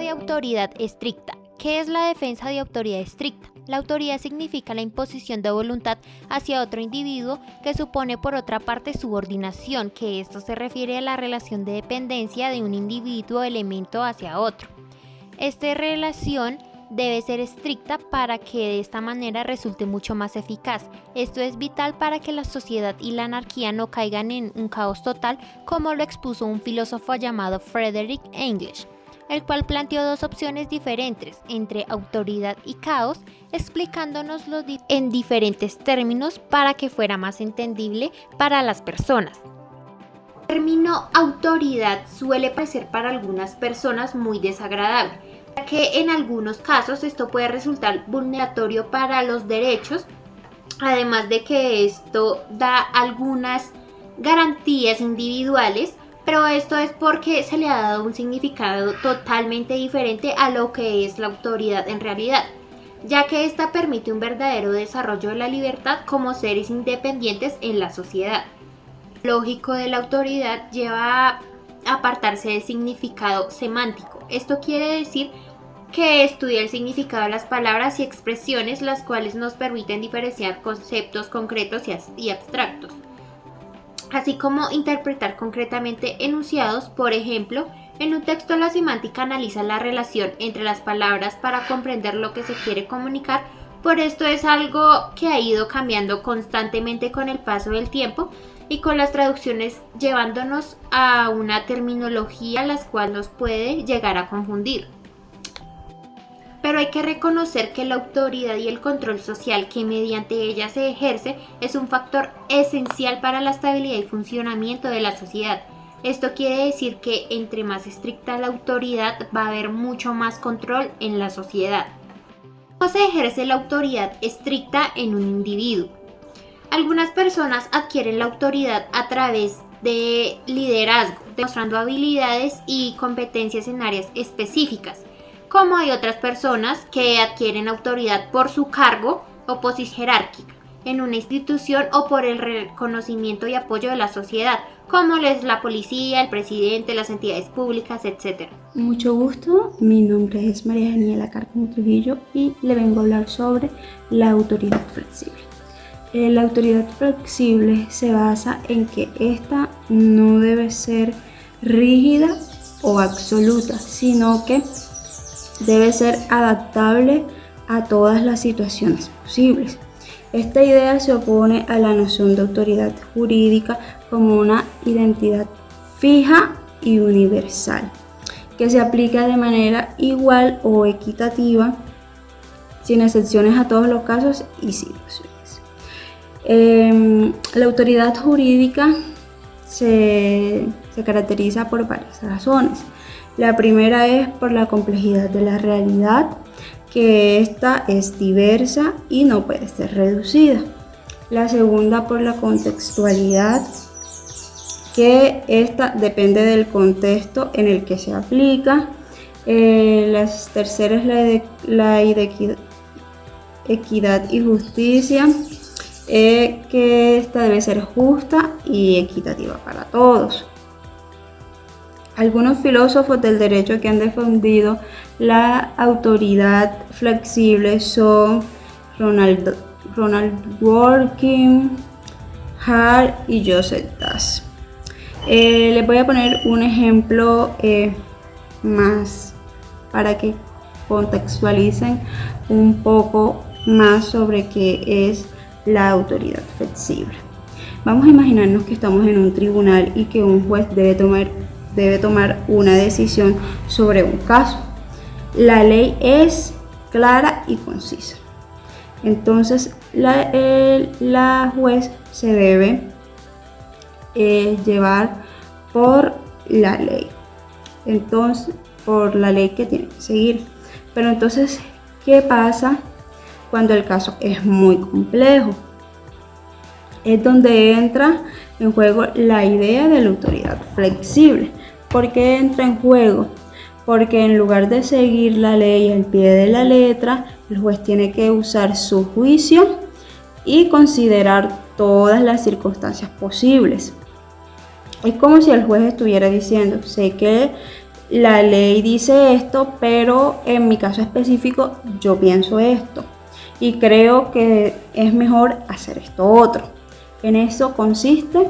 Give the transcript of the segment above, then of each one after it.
de autoridad estricta. ¿Qué es la defensa de autoridad estricta? La autoridad significa la imposición de voluntad hacia otro individuo que supone por otra parte subordinación, que esto se refiere a la relación de dependencia de un individuo o elemento hacia otro. Esta relación debe ser estricta para que de esta manera resulte mucho más eficaz. Esto es vital para que la sociedad y la anarquía no caigan en un caos total, como lo expuso un filósofo llamado Friedrich Engels, el cual planteó dos opciones diferentes entre autoridad y caos, explicándonoslo en diferentes términos para que fuera más entendible para las personas. El término autoridad suele parecer para algunas personas muy desagradable, ya que en algunos casos esto puede resultar vulneratorio para los derechos, además de que esto da algunas garantías individuales, pero esto es porque se le ha dado un significado totalmente diferente a lo que es la autoridad en realidad, ya que esta permite un verdadero desarrollo de la libertad como seres independientes en la sociedad. Lo lógico de la autoridad lleva a apartarse del significado semántico. Esto quiere decir que estudia el significado de las palabras y expresiones, las cuales nos permiten diferenciar conceptos concretos y abstractos, así como interpretar concretamente enunciados. Por ejemplo, en un texto la semántica analiza la relación entre las palabras para comprender lo que se quiere comunicar. Por esto es algo que ha ido cambiando constantemente con el paso del tiempo y con las traducciones llevándonos a una terminología la cual nos puede llegar a confundir. Pero hay que reconocer que la autoridad y el control social que mediante ella se ejerce es un factor esencial para la estabilidad y funcionamiento de la sociedad. Esto quiere decir que entre más estricta la autoridad va a haber mucho más control en la sociedad. ¿Cómo se ejerce la autoridad estricta en un individuo? Algunas personas adquieren la autoridad a través de liderazgo, demostrando habilidades y competencias en áreas específicas, como hay otras personas que adquieren autoridad por su cargo o posición jerárquica en una institución o por el reconocimiento y apoyo de la sociedad, como es la policía, el presidente, las entidades públicas, etc. Mucho gusto, mi nombre es María Daniela Cárcamo Trujillo y le vengo a hablar sobre la autoridad flexible. La autoridad flexible se basa en que esta no debe ser rígida o absoluta, sino que debe ser adaptable a todas las situaciones posibles. Esta idea se opone a la noción de autoridad jurídica como una identidad fija y universal, que se aplica de manera igual o equitativa, sin excepciones a todos los casos y situaciones. La autoridad jurídica se caracteriza por varias razones. La primera es por la complejidad de la realidad, que esta es diversa y no puede ser reducida. La segunda por la contextualidad, que esta depende del contexto en el que se aplica. La tercera es la equidad y justicia, que esta debe ser justa y equitativa para todos. Algunos filósofos del derecho que han defendido la autoridad flexible son Ronald Dworkin, Hart y Joseph Das. Les voy a poner un ejemplo más para que contextualicen un poco más sobre qué es la autoridad flexible. Vamos a imaginarnos que estamos en un tribunal y que un juez debe tomar una decisión sobre un caso. La ley es clara y concisa. Entonces la juez se debe llevar por la ley. Entonces, por la ley que tiene que seguir. Pero entonces, ¿qué pasa cuando el caso es muy complejo? Es donde entra en juego la idea de la autoridad flexible. ¿Por qué entra en juego? Porque en lugar de seguir la ley al pie de la letra, el juez tiene que usar su juicio y considerar todas las circunstancias posibles. Es como si el juez estuviera diciendo: sé que la ley dice esto, pero en mi caso específico yo pienso esto y creo que es mejor hacer esto otro. En eso consiste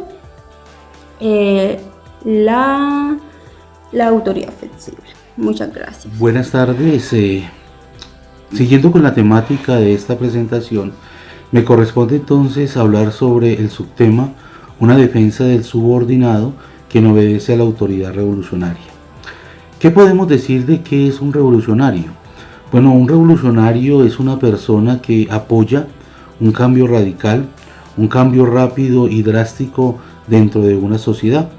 la autoridad flexible. Muchas gracias. Buenas tardes. Siguiendo con la temática de esta presentación, me corresponde entonces hablar sobre el subtema una defensa del subordinado que no obedece a la autoridad revolucionaria. ¿Qué podemos decir de qué es un revolucionario? Bueno, un revolucionario es una persona que apoya un cambio radical, un cambio rápido y drástico dentro de una sociedad,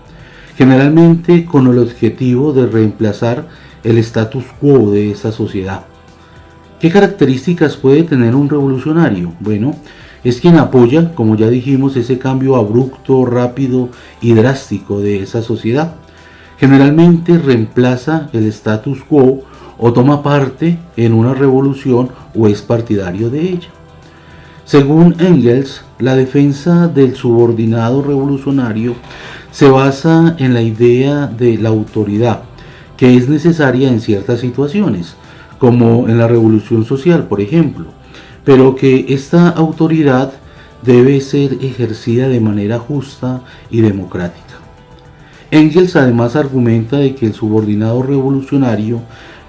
generalmente con el objetivo de reemplazar el status quo de esa sociedad. ¿Qué características puede tener un revolucionario? Bueno, es quien apoya, como ya dijimos, ese cambio abrupto, rápido y drástico de esa sociedad. Generalmente reemplaza el status quo o toma parte en una revolución o es partidario de ella. Según Engels, la defensa del subordinado revolucionario se basa en la idea de la autoridad, que es necesaria en ciertas situaciones, como en la revolución social, por ejemplo, pero que esta autoridad debe ser ejercida de manera justa y democrática. Engels además argumenta de que el subordinado revolucionario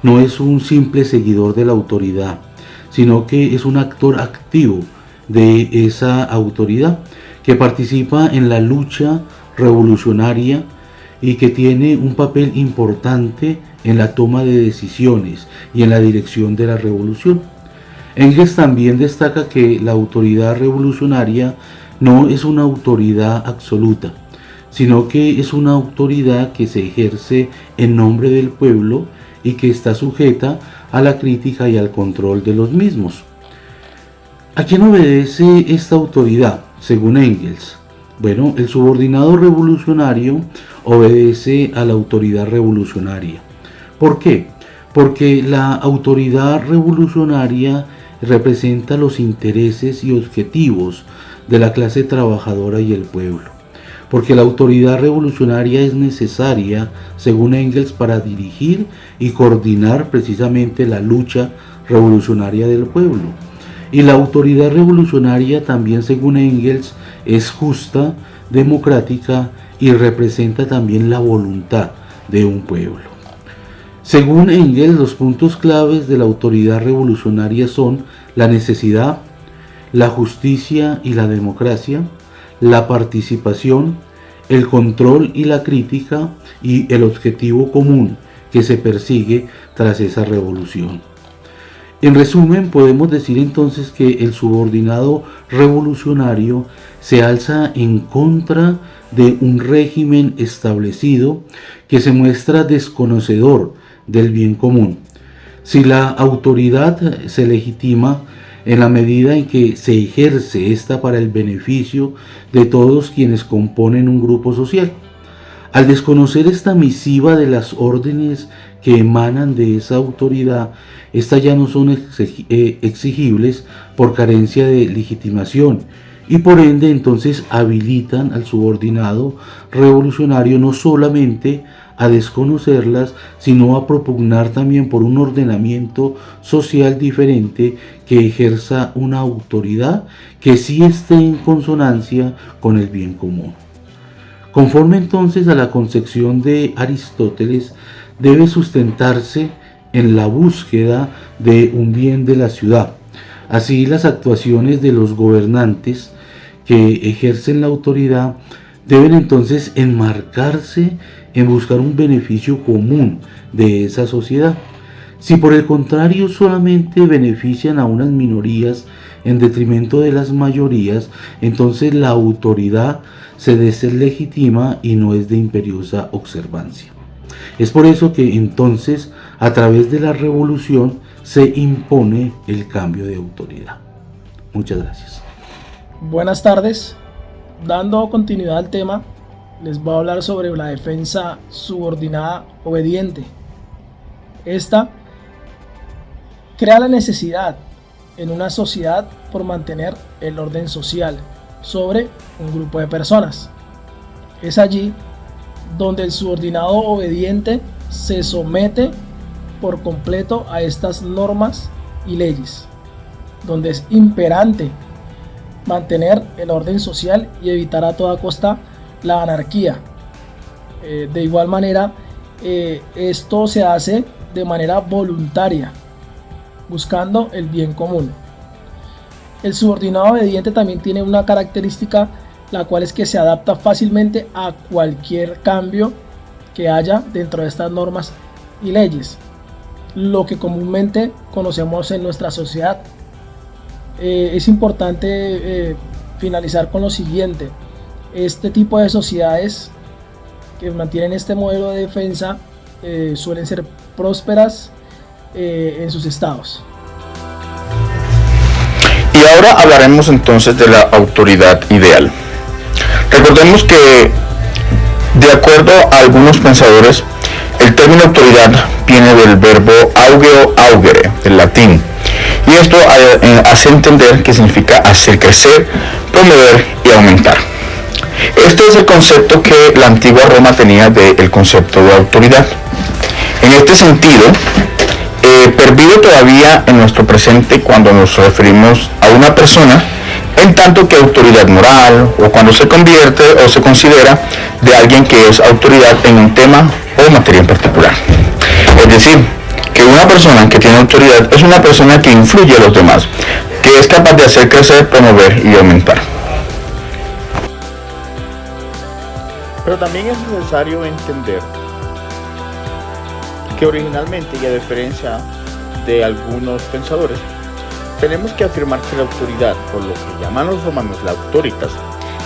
no es un simple seguidor de la autoridad, sino que es un actor activo de esa autoridad, que participa en la lucha revolucionaria y que tiene un papel importante en la toma de decisiones y en la dirección de la revolución. Engels también destaca que la autoridad revolucionaria no es una autoridad absoluta, sino que es una autoridad que se ejerce en nombre del pueblo y que está sujeta a la crítica y al control de los mismos. ¿A quién obedece esta autoridad, según Engels? Bueno, el subordinado revolucionario obedece a la autoridad revolucionaria. ¿Por qué? Porque la autoridad revolucionaria representa los intereses y objetivos de la clase trabajadora y el pueblo. Porque la autoridad revolucionaria es necesaria, según Engels, para dirigir y coordinar precisamente la lucha revolucionaria del pueblo. Y la autoridad revolucionaria también, según Engels, es justa, democrática y representa también la voluntad de un pueblo. Según Engels, los puntos claves de la autoridad revolucionaria son la necesidad, la justicia y la democracia, la participación, el control y la crítica y el objetivo común que se persigue tras esa revolución. En resumen, podemos decir entonces que el subordinado revolucionario se alza en contra de un régimen establecido que se muestra desconocedor del bien común. Si la autoridad se legitima en la medida en que se ejerce esta para el beneficio de todos quienes componen un grupo social. Al desconocer esta misiva de las órdenes que emanan de esa autoridad, estas ya no son exigibles por carencia de legitimación y por ende entonces habilitan al subordinado revolucionario no solamente a desconocerlas, sino a propugnar también por un ordenamiento social diferente que ejerza una autoridad que sí esté en consonancia con el bien común. Conforme entonces a la concepción de Aristóteles, debe sustentarse en la búsqueda de un bien de la ciudad. Así, las actuaciones de los gobernantes que ejercen la autoridad deben entonces enmarcarse en buscar un beneficio común de esa sociedad. Si por el contrario solamente benefician a unas minorías en detrimento de las mayorías, entonces la autoridad se deslegitima y no es de imperiosa observancia. Es por eso que entonces a través de la revolución se impone el cambio de autoridad. Muchas gracias. Buenas tardes. Dando continuidad al tema, les voy a hablar sobre la defensa subordinada obediente. Esta crea la necesidad en una sociedad por mantener el orden social sobre un grupo de personas. Es allí donde el subordinado obediente se somete por completo a estas normas y leyes, donde es imperante mantener el orden social y evitar a toda costa la anarquía. De igual manera, esto se hace de manera voluntaria, buscando el bien común. El subordinado obediente también tiene una característica, la cual es que se adapta fácilmente a cualquier cambio que haya dentro de estas normas y leyes, lo que comúnmente conocemos en nuestra sociedad. Es importante finalizar con lo siguiente: este tipo de sociedades que mantienen este modelo de defensa suelen ser prósperas en sus estados. Y ahora hablaremos entonces de la autoridad ideal. Recordemos que, de acuerdo a algunos pensadores, el término autoridad viene del verbo augeo augere, del latín, y esto hace entender que significa hacer crecer, promover y aumentar. Este es el concepto que la antigua Roma tenía del concepto de autoridad. En este sentido, pervive todavía en nuestro presente cuando nos referimos a una persona, en tanto que autoridad moral, o cuando se convierte o se considera de alguien que es autoridad en un tema o materia en particular. Es decir, que una persona que tiene autoridad es una persona que influye a los demás, que es capaz de hacer crecer, promover y aumentar. Pero también es necesario entender que originalmente, y a diferencia de algunos pensadores, tenemos que afirmar que la autoridad, por lo que llaman los romanos la autoritas,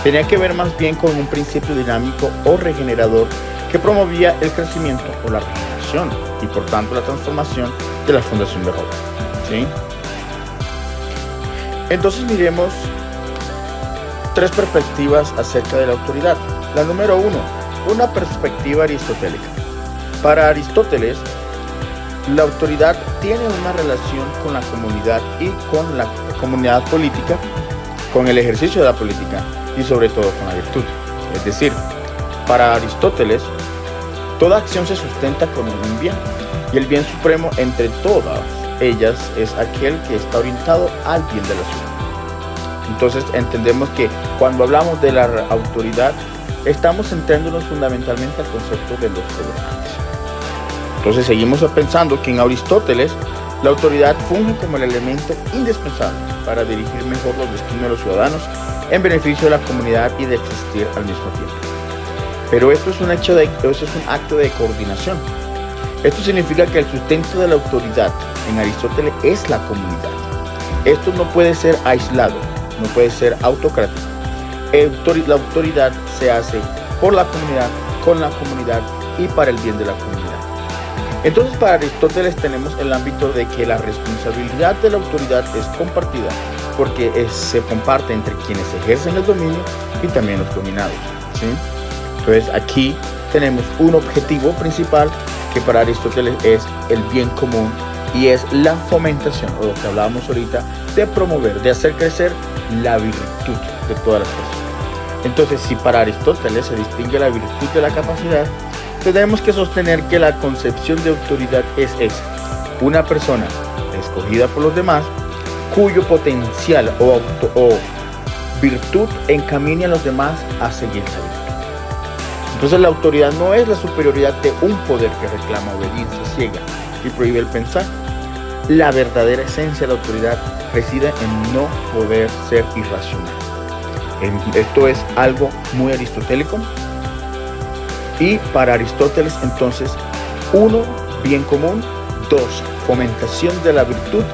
tenía que ver más bien con un principio dinámico o regenerador que promovía el crecimiento o la regeneración y por tanto la transformación de la fundación de Roma. ¿Sí? Entonces miremos tres perspectivas acerca de la autoridad. La número uno, una perspectiva aristotélica. Para Aristóteles, la autoridad tiene una relación con la comunidad y con la comunidad política, con el ejercicio de la política y sobre todo con la virtud. Es decir, para Aristóteles, toda acción se sustenta con un bien, y el bien supremo entre todas ellas es aquel que está orientado al bien de la ciudad. Entonces entendemos que cuando hablamos de la autoridad, estamos centrándonos fundamentalmente al concepto de los gobernantes. Entonces seguimos pensando que en Aristóteles la autoridad funge como el elemento indispensable para dirigir mejor los destinos de los ciudadanos en beneficio de la comunidad y de existir al mismo tiempo. Pero esto es un acto de coordinación. Esto significa que el sustento de la autoridad en Aristóteles es la comunidad. Esto no puede ser aislado, no puede ser autocrático. La autoridad se hace por la comunidad, con la comunidad y para el bien de la comunidad. Entonces, para Aristóteles tenemos el ámbito de que la responsabilidad de la autoridad es compartida, porque se comparte entre quienes ejercen el dominio y también los dominados. ¿Sí? Entonces, aquí tenemos un objetivo principal que para Aristóteles es el bien común y es la fomentación, o lo que hablábamos ahorita, de promover, de hacer crecer la virtud de todas las personas. Entonces, si para Aristóteles se distingue la virtud de la capacidad, tenemos que sostener que la concepción de autoridad es esa: una persona escogida por los demás cuyo potencial o virtud encamine a los demás a seguir la virtud. Entonces la autoridad no es la superioridad de un poder que reclama obediencia ciega y prohíbe el pensar. La verdadera esencia de la autoridad reside en no poder ser irracional. Esto es algo muy aristotélico. Y para Aristóteles, entonces, 1, bien común; 2, fomentación de la virtud;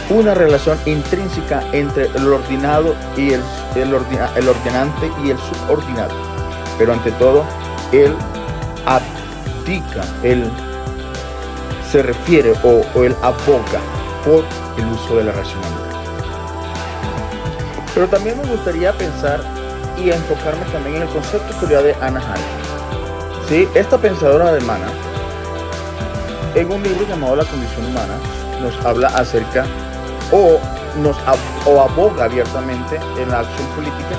una relación intrínseca entre el ordenado y el ordenante y el subordinado. Pero ante todo, él abdica, él se refiere o él aboga por el uso de la racionalidad. Pero también me gustaría pensar y enfocarme también en el concepto de autoridad de Hannah Arendt. ¿Sí? Esta pensadora alemana, en un libro llamado La condición humana, nos habla acerca o aboga abiertamente en la acción política,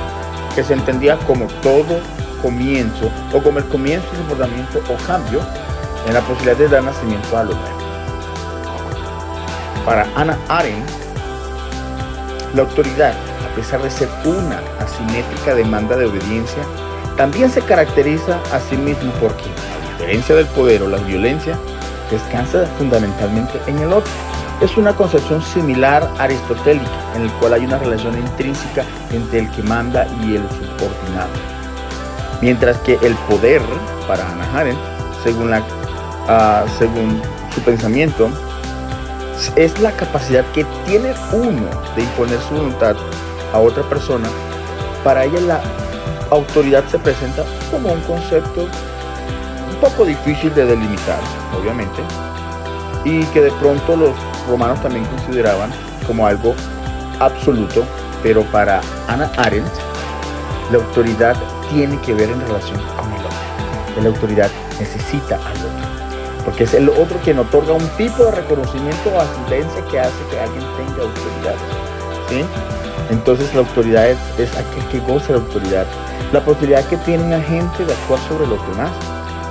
que se entendía como todo comienzo o como el comienzo de un comportamiento o cambio en la posibilidad de dar nacimiento a lo nuevo. Para Hannah Arendt, la autoridad, a pesar de ser una asimétrica demanda de obediencia, también se caracteriza a sí mismo porque, a diferencia del poder o la violencia, descansa fundamentalmente en el otro. Es una concepción similar aristotélica, en el cual hay una relación intrínseca entre el que manda y el subordinado. Mientras que el poder, para Hannah Arendt, según su pensamiento, es la capacidad que tiene uno de imponer su voluntad a otra persona. Para ella la autoridad se presenta como un concepto un poco difícil de delimitar, obviamente, y que de pronto los romanos también consideraban como algo absoluto, pero para Hannah Arendt la autoridad tiene que ver en relación con el otro. La autoridad necesita al otro, porque es el otro quien otorga un tipo de reconocimiento o asistencia que hace que alguien tenga autoridad, ¿sí? Entonces la autoridad es aquel que goza de autoridad, la posibilidad que tiene un agente de actuar sobre los demás,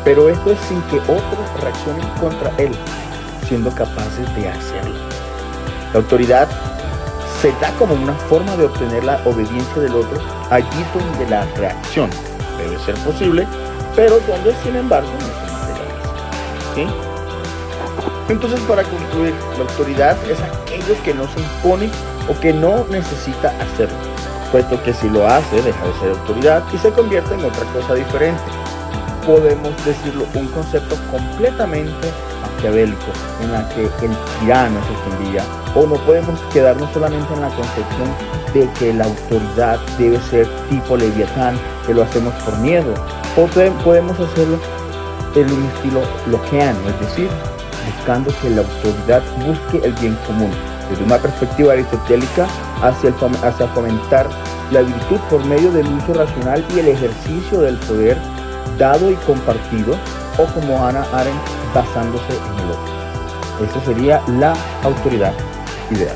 pero esto es sin que otros reaccionen contra él, siendo capaces de hacerlo. La autoridad se da como una forma de obtener la obediencia del otro allí donde la reacción debe ser posible, pero donde sin embargo no se materializa, ¿sí? Entonces, para concluir, la autoridad es aquello que no se impone o que no necesita hacerlo, puesto que si lo hace deja de ser autoridad y se convierte en otra cosa diferente. Podemos decirlo un concepto completamente maquiavélico, en la que el tirano es el que envía, o no podemos quedarnos solamente en la concepción de que la autoridad debe ser tipo Leviatán, que lo hacemos por miedo, o podemos hacerlo en un estilo lockeano, es decir, buscando que la autoridad busque el bien común, desde una perspectiva aristotélica hacia fomentar la virtud por medio del uso racional y el ejercicio del poder dado y compartido, o como Hannah Arendt, basándose en el otro. Esa sería la autoridad ideal.